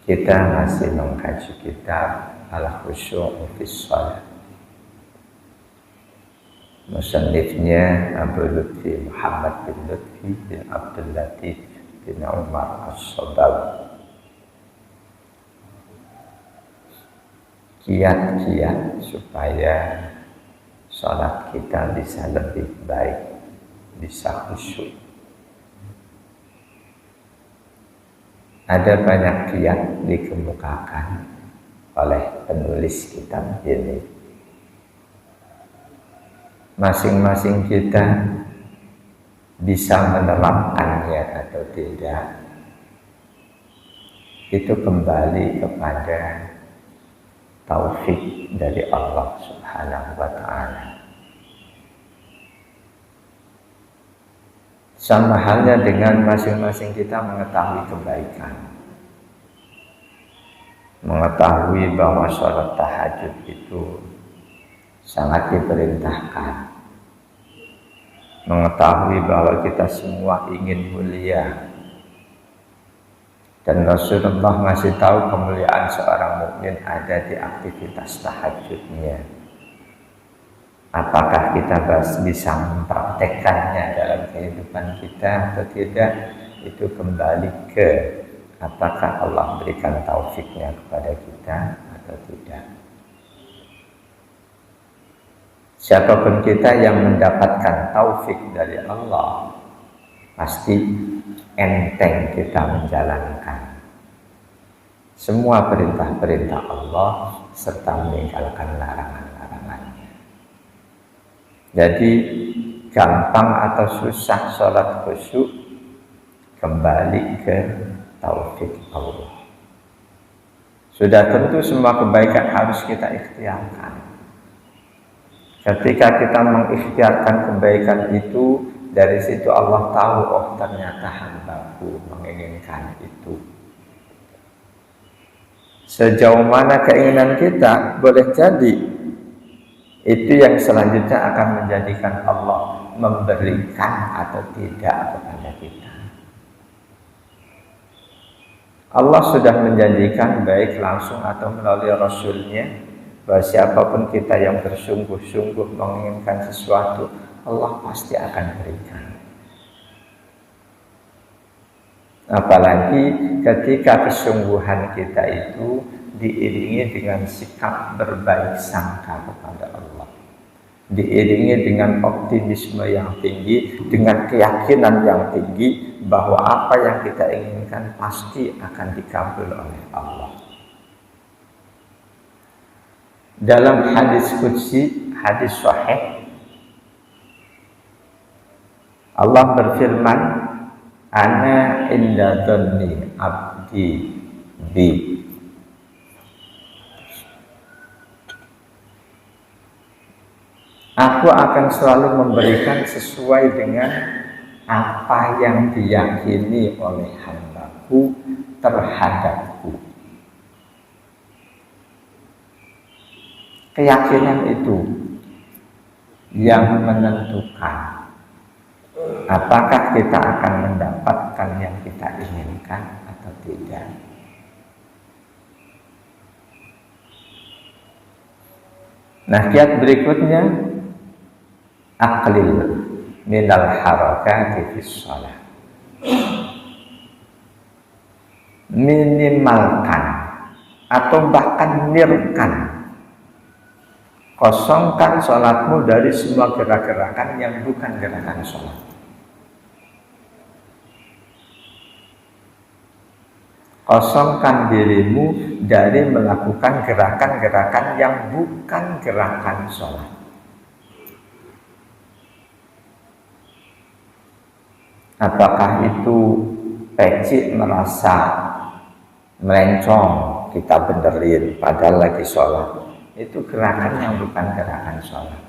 Kita masih mengkaji kitab Al-Khusyuk fi Shalah. Musannifnya Abu Lutfi Muhammad bin Lutfi bin Abdul Latif bin Umar As-Sabawi. Kiat-kiat supaya sholat kita bisa lebih baik, bisa khusyuk. Ada banyak kiat dikemukakan oleh penulis kitab ini. Masing-masing kita bisa menerapkannya atau tidak, itu kembali kepada taufik dari Allah Subhanahu wa ta'ala. Sama halnya dengan masing-masing kita mengetahui kebaikan, mengetahui bahwa sholat tahajud itu sangat diperintahkan, mengetahui bahwa kita semua ingin mulia, dan Rasulullah ngasih tahu kemuliaan seorang mukmin ada di aktivitas tahajudnya. Apakah kita bisa mempraktekkannya dalam kehidupan kita atau tidak, itu kembali ke apakah Allah berikan taufiknya kepada kita atau tidak. Siapapun kita yang mendapatkan taufik dari Allah, pasti enteng kita menjalankan semua perintah-perintah Allah serta meninggalkan larangan-larangannya. Jadi gampang atau susah sholat khusyuk kembali ke taufik Allah. Sudah tentu semua kebaikan harus kita ikhtiarkan. Ketika kita mengikhtiarkan kebaikan itu, dari situ Allah tahu, oh ternyata hambaku menginginkan itu. Sejauh mana keinginan kita, boleh jadi itu yang selanjutnya akan menjadikan Allah memberikan atau tidak kepada kita. Allah sudah menjanjikan baik langsung atau melalui Rasulnya, bahwa siapapun kita yang bersungguh-sungguh menginginkan sesuatu, Allah pasti akan berikan. Apalagi ketika kesungguhan kita itu diiringi dengan sikap berbaik sangka kepada Allah, diiringi dengan optimisme yang tinggi, dengan keyakinan yang tinggi bahwa apa yang kita inginkan pasti akan dikabul oleh Allah. Dalam hadis qudsi, hadis sahih, Allah berfirman, ana inda dhanni abdi bi. Aku akan selalu memberikan sesuai dengan apa yang diyakini oleh hambaku terhadapku. Keyakinan itu yang menentukan apakah kita akan mendapatkan yang kita inginkan atau tidak. Nah, kiat berikutnya, aqlil minal harakati fis shalah. Minimalkan atau bahkan nirkan, kosongkan sholatmu dari semua gerak-gerakan yang bukan gerakan sholat. Kosongkan dirimu dari melakukan gerakan-gerakan yang bukan gerakan sholat. Apakah itu peci merasa melencong, kita benerin padahal lagi sholat, itu gerakan yang bukan gerakan sholat.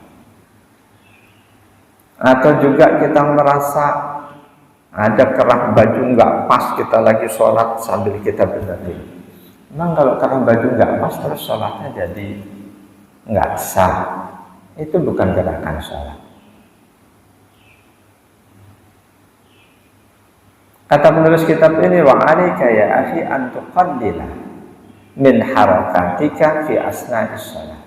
Atau juga kita merasa ada kerah baju nggak pas, kita lagi sholat sambil kita benerin. Memang kalau kerah baju nggak pas terus sholatnya jadi nggak sah, itu bukan gerakan sholat. Kata penulis kitab ini, wa 'alaika ya akhi an tuqallila min harakatika fi asna'is shalah.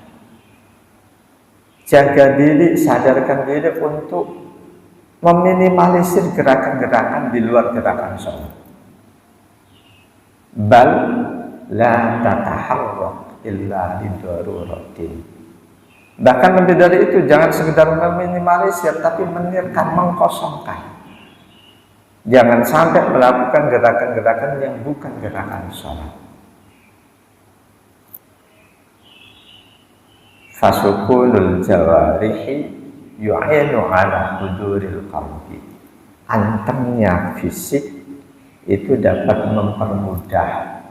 Jaga diri, sadarkan diri untuk meminimalisir gerakan-gerakan di luar gerakan sholat. Bal la tataharrak illa lidaruratin. Bahkan lebih dari itu, jangan sekedar meminimalisir, tapi menirkan, mengkosongkan. Jangan sampai melakukan gerakan-gerakan yang bukan gerakan sholat. Fasukunul jawarihi yu'inu ala huduril qalbi. Antengnya fisik itu dapat mempermudah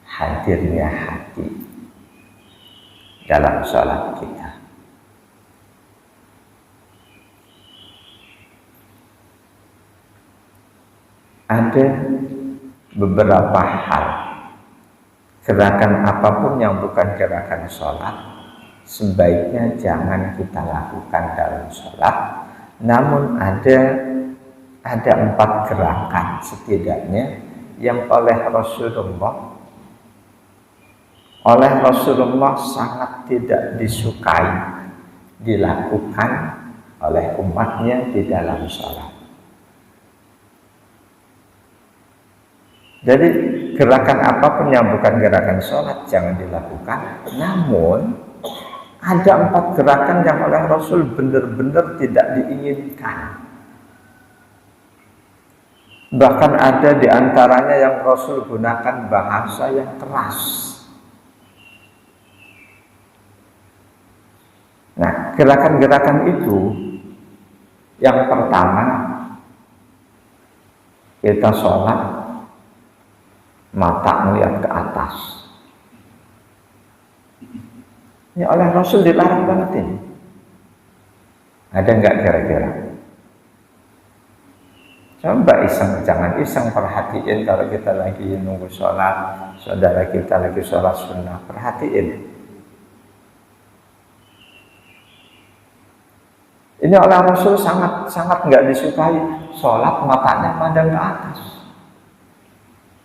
hadirnya hati dalam sholat kita. Ada beberapa hal, gerakan apapun yang bukan gerakan sholat sebaiknya jangan kita lakukan dalam sholat. Namun ada 4 gerakan setidaknya yang oleh Rasulullah sangat tidak disukai dilakukan oleh umatnya di dalam sholat. Jadi gerakan apapun yang bukan gerakan sholat jangan dilakukan. Namun ada 4 gerakan yang oleh Rasul benar-benar tidak diinginkan. Bahkan ada di antaranya yang Rasul gunakan bahasa yang keras. Nah, gerakan-gerakan itu yang pertama, kita sholat mata melihat ke atas. Ini oleh Rasul dilarang banget ini. Ada enggak kira-kira? Coba iseng, jangan iseng, perhatiin kalau kita lagi nunggu sholat, saudara kita lagi sholat sunnah, perhatiin. Ini oleh Rasul sangat enggak disukai, sholat matanya mandang ke atas.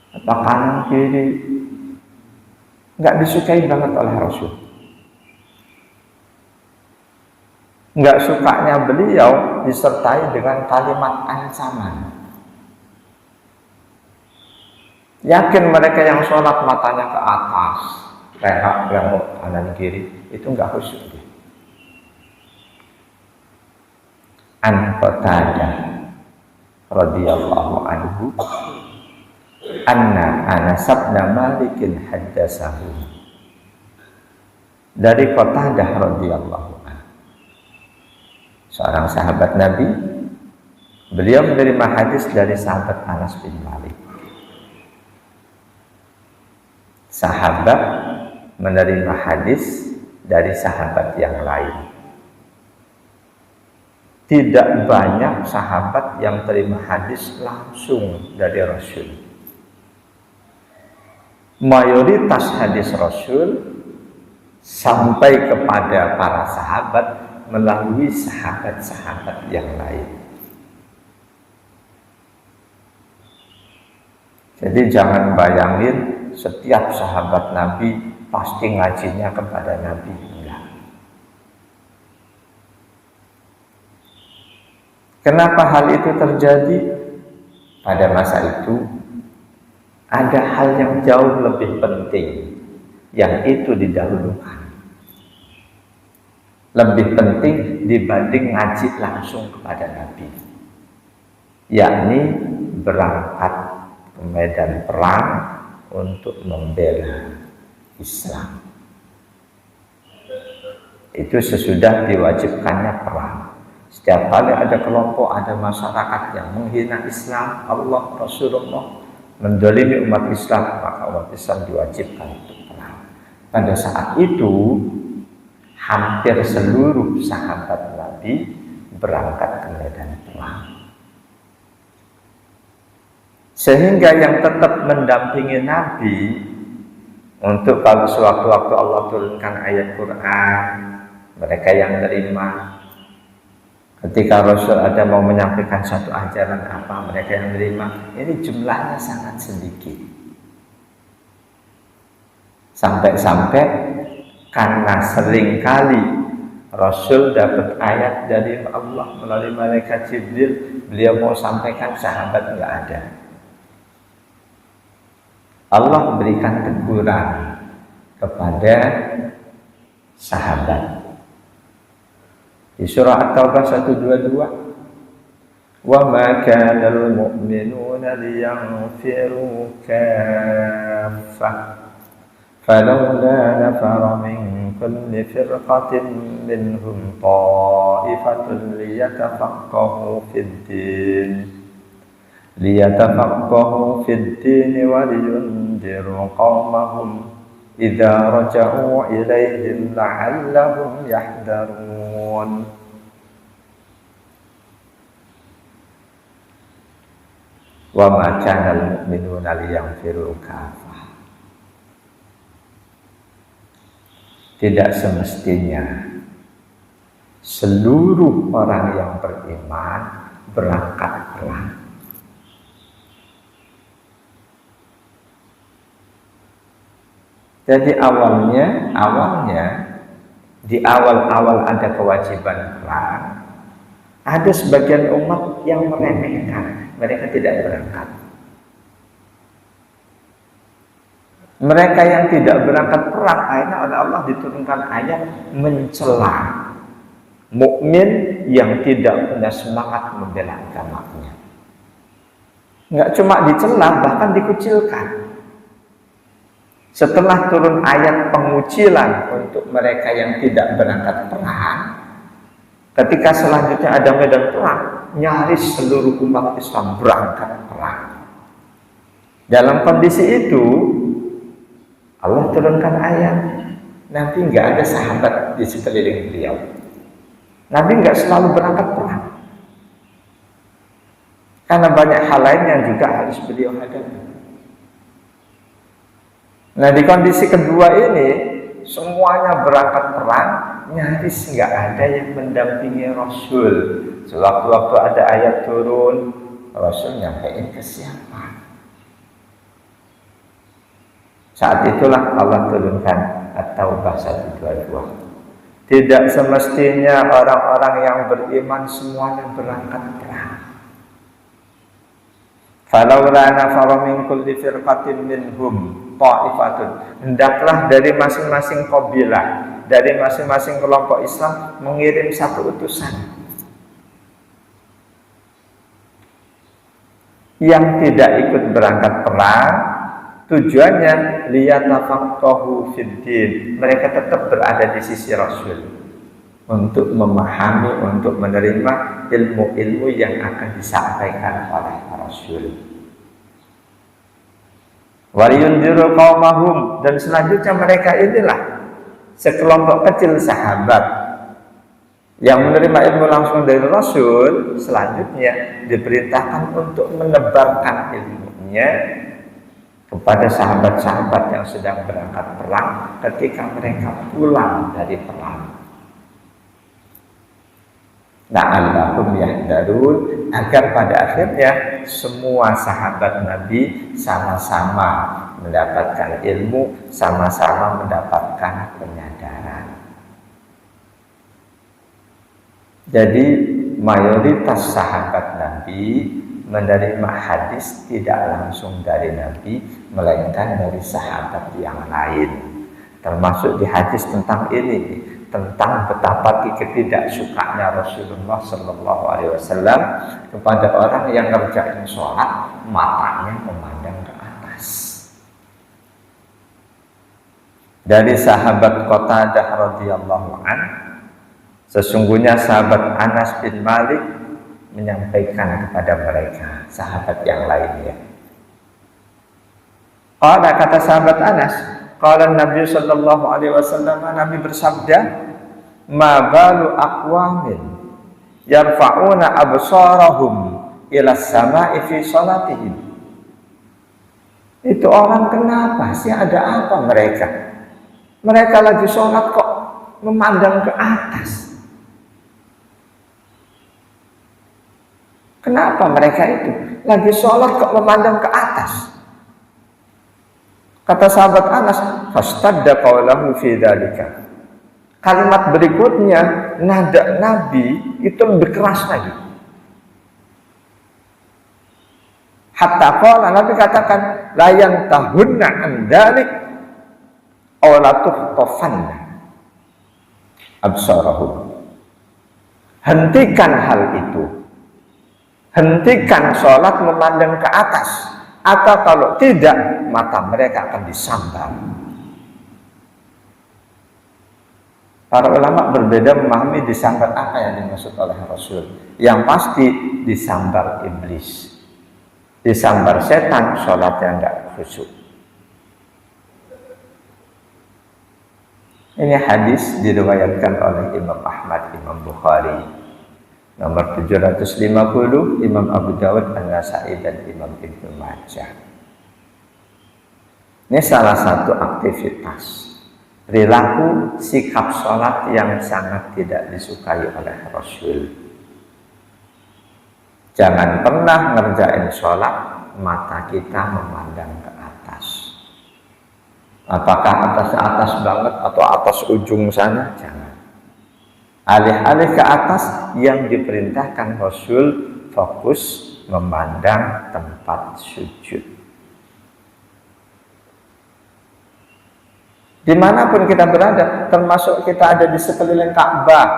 Apa kanan kiri, nggak disukai banget oleh Rasul. Nggak sukanya beliau disertai dengan kalimat ancaman. Yakin mereka yang sholat matanya ke atas, lengok kanan kiri, itu nggak khusyuk. An Qatadah radhiyallahu anhu anna Anas bin Malik haddatsahu, dari Qatadah radhiyallahu anhu, seorang sahabat Nabi, beliau menerima hadis dari sahabat Anas bin Malik. Sahabat menerima hadis dari sahabat yang lain. Tidak banyak sahabat yang terima hadis langsung dari Rasul. Mayoritas hadis Rasul sampai kepada para sahabat melalui sahabat-sahabat yang lain. Jadi jangan bayangin setiap sahabat Nabi pasti ngajinya kepada Nabi. Enggak. Kenapa hal itu terjadi? Pada masa itu ada hal yang jauh lebih penting yang itu didahulukan. Lebih penting dibanding ngaji langsung kepada Nabi, yakni berangkat ke medan perang untuk membela Islam. Itu sesudah diwajibkannya perang. Setiap kali ada kelompok, ada masyarakat yang menghina Islam, Allah, Rasulullah, mendolimi umat Islam, maka umat Islam diwajibkan untuk perang. Pada saat itu hampir seluruh sahabat Nabi berangkat ke medan perang. Sehingga yang tetap mendampingi Nabi untuk kalau sewaktu-waktu Allah turunkan ayat Quran, mereka yang terima. Ketika Rasul ada mau menyampaikan satu ajaran apa, mereka yang terima. Ini jumlahnya sangat sedikit. Sampai-sampai karena seringkali Rasul dapat ayat dari Allah melalui malaikat Jibril, beliau mau sampaikan, sahabat nggak ada. Allah berikan teguran kepada sahabat di surah At-Taubah 122, وَمَا كَانَ الْمُؤْمِنُونَ لِيَنْفِرُوا كَافَّةً فَلَوْلَا نَفَرَ مِنْ كُلِّ فِرْقَةٍ مِنْهُمْ طَائِفَةٌ لِيَتَفَقَّهُوا فِي الدِّينِ وَلِيُنْذِرُوا قَوْمَهُمْ إِذَا رَجَعُوا إِلَيْهِمْ لَعَلَّهُمْ يَحْذَرُونَ. وَمَا كَانَ الْمُؤْمِنُونَ لِيَنْفِرُوا كَافَّةً. Tidak semestinya seluruh orang yang beriman berangkat perang. Jadi awalnya di awal ada kewajiban perang, ada sebagian umat yang meremehkan, mereka tidak berangkat. Mereka yang tidak berangkat perang, akhirnya oleh Allah diturunkan ayat mencela mukmin yang tidak punya semangat membela agamanya. Enggak cuma dicela, bahkan dikucilkan. Setelah turun ayat pengucilan untuk mereka yang tidak berangkat perang, ketika selanjutnya ada medan perang, nyaris seluruh umat Islam berangkat perang. Dalam kondisi itu, Allah turunkan ayat, nanti nggak ada sahabat di sekeliling beliau. Nabi nggak selalu berangkat perang, karena banyak hal lain yang juga harus beliau hadapi. Nah, di kondisi kedua ini, semuanya berangkat perang, nyaris nggak ada yang mendampingi Rasul. Sewaktu-waktu ada ayat turun, Rasul nyampein ke siapa? Saat itulah Allah turunkan At-Taubah 122. Tidak semestinya orang-orang yang beriman semuanya berangkat perang. Falaula nafara min kulli firqatin minhum ta'ifatun. Hendaklah dari masing-masing kabilah, dari masing-masing kelompok Islam mengirim satu utusan yang tidak ikut berangkat perang. Tujuannya liyatafaqahu fiddin. Mereka tetap berada di sisi Rasul untuk memahami, untuk menerima ilmu-ilmu yang akan disampaikan oleh Rasul. Waliyundiru qaumahum, dan selanjutnya mereka inilah sekelompok kecil sahabat yang menerima ilmu langsung dari Rasul, selanjutnya diperintahkan untuk menebarkan ilmunya kepada sahabat-sahabat yang sedang berangkat perang ketika mereka pulang dari perang. La'allahum yahdharun, agar pada akhirnya semua sahabat Nabi sama-sama mendapatkan ilmu, sama-sama mendapatkan penyadaran. Jadi mayoritas sahabat Nabi menerima hadis tidak langsung dari Nabi, melainkan dari sahabat yang lain. Termasuk di hadis tentang ini, tentang betapa ketidaksukaannya Rasulullah Shallallahu Alaihi Wasallam kepada orang yang ngerjain sholat matanya memandang ke atas. Dari sahabat Qatadah radhiyallahu an, sesungguhnya sahabat Anas bin Malik menyampaikan kepada mereka, sahabat yang lainnya. Kata sahabat Anas, qala Nabi sallallahu alaihi wasallam, Nabi bersabda, ma balu aqwamin yarfa'una absarahum ila samai fi salatihim. Itu orang kenapa sih, ada apa mereka? Mereka lagi sholat kok memandang ke atas. Kenapa mereka itu lagi sholat kok memandang ke atas? Kata sahabat Anas, fastadda qawlahu fi dzalika. Kalimat berikutnya, nada Nabi itu lebih keras lagi. Hatta qala, Nabi katakan, la yantahunna an dzalik aw la tuhtafanna absarahum. Hentikan hal itu. Hentikan sholat memandang ke atas. Atau kalau tidak, mata mereka akan disambar. Para ulama berbeda memahami disambar apa yang dimaksud oleh Rasul. Yang pasti disambar iblis. Disambar setan, sholatnya tidak khusyuk. Ini hadis diriwayatkan oleh Imam Ahmad, Imam Bukhari. Nomor 750, Imam Abu Dawud, An-Nasai, dan Imam Ibnu Majah. Ini salah satu aktivitas perilaku sikap sholat yang sangat tidak disukai oleh Rasul. Jangan pernah ngerjain sholat mata kita memandang ke atas. Apakah atas banget atau atas ujung sana? Jangan. Alih-alih ke atas, yang diperintahkan Rasul fokus memandang tempat sujud. Dimanapun kita berada, termasuk kita ada di sekeliling Ka'bah,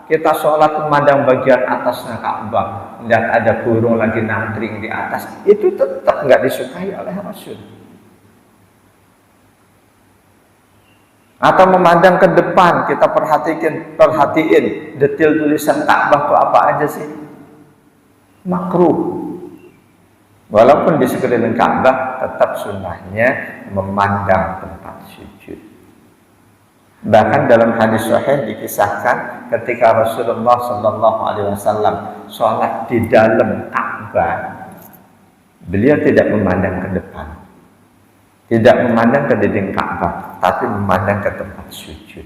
kita sholat memandang bagian atasnya Ka'bah, dan ada burung lagi nangkring di atas, itu tetap nggak disukai oleh Rasul. Atau memandang ke depan, kita perhatiin detail tulisan Ka'bah itu apa aja sih? Makruh. Walaupun di sekeliling Ka'bah, tetap sunnahnya memandang tempat sujud. Bahkan dalam hadis sahih dikisahkan ketika Rasulullah SAW sholat di dalam Ka'bah, beliau tidak memandang ke depan. Tidak memandang ke dinding Ka'bah, tapi memandang ke tempat sujud.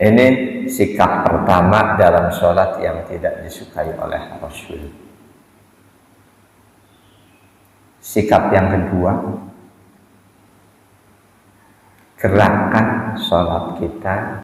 Ini sikap pertama dalam sholat yang tidak disukai oleh Rasul. Sikap yang kedua, gerakan sholat kita